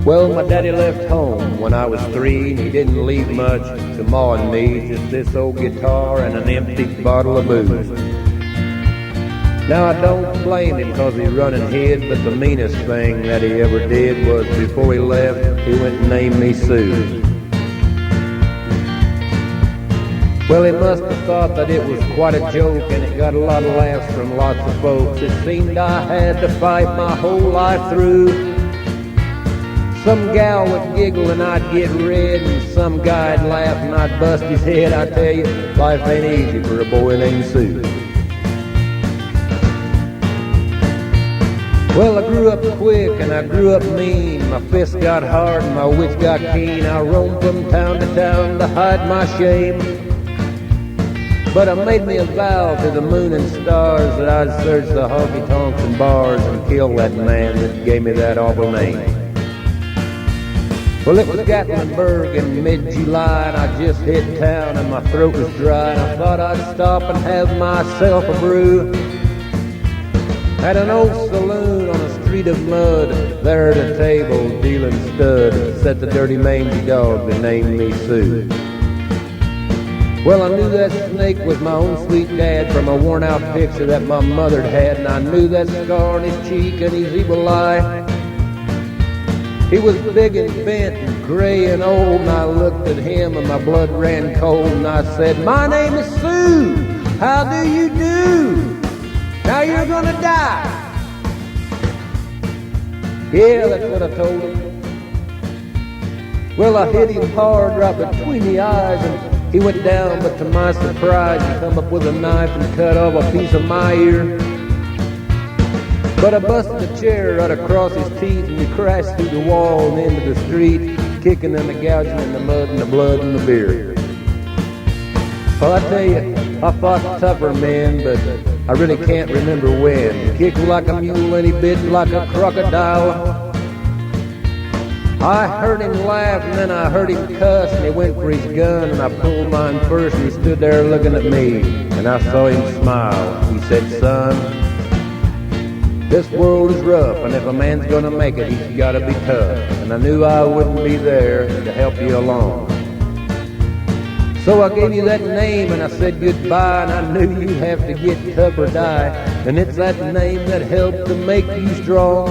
Well, my daddy left home when I was 3, and he didn't leave much to Ma and me, just this old guitar and an empty bottle of booze. Now, I don't blame him because he run and hid, but the meanest thing that he ever did was before he left, he went and named me Sue. Well, he must have thought that it was quite a joke, and it got a lot of laughs from lots of folks. It seemed I had to fight my whole life through. Some gal would giggle and I'd get red, and some guy'd laugh and I'd bust his head. I tell you, life ain't easy for a boy named Sue. Well, I grew up quick and I grew up mean. My fists got hard and my wits got keen. I roamed from town to town to hide my shame. But I made me a vow to the moon and stars that I'd search the honky-tonks and bars and kill that man that gave me that awful name. Well, it was Gatlinburg in mid-July, and I just hit town and my throat was dry, and I thought I'd stop and have myself a brew. At an old saloon on a street of mud, there at a table dealing stud, sat the dirty mangy dog that named me Sue. Well, I knew that snake was my own sweet dad from a worn-out picture that my mother'd had, and I knew that scar on his cheek and his evil eye. He was big and bent and gray and old, and I looked at him and my blood ran cold, and I said, "My name is Sue. How do you do? Now you're gonna die." Yeah, that's what I told him. Well, I hit him hard right between the eyes, and he went down, but to my surprise, he come up with a knife and cut off a piece of my ear. But I busted the chair right across his teeth, and we crashed through the wall and into the street, kicking and gouging in the mud and the blood and the beer. Well, I tell you, I fought tougher men, but I really can't remember when. He kicked like a mule and he bit like a crocodile. I heard him laugh and then I heard him cuss, and he went for his gun, and I pulled mine first, and he stood there looking at me, and I saw him smile. He said, "Son, this world is rough, and if a man's gonna make it, he's gotta be tough." And I knew I wouldn't be there to help you along. So I gave you that name and I said goodbye, and I knew you'd have to get tough or die. And it's that name that helped to make you strong.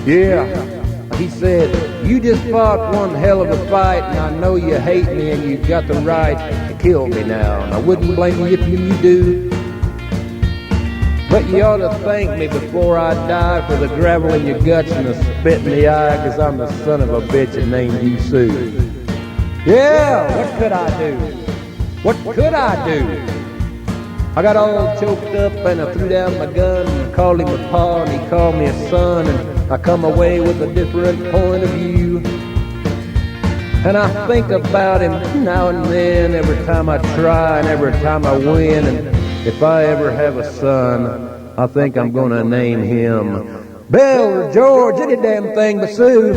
Yeah, he said, "You just fought one hell of a fight, and I know you hate me and you've got the right to kill me now. And I wouldn't blame you if you do. But you ought to thank me before I die for the gravel in your guts and the spit in the eye, 'cause I'm the son of a bitch that named you Sue." Yeah, what could I do? What could I do? I got all choked up and I threw down my gun and called him a pa and he called me a son, and I come away with a different point of view. And I think about him now and then, every time I try and every time I win. And if I ever have a son, I think I'm gonna name him Bill or George, any damn thing but Sue.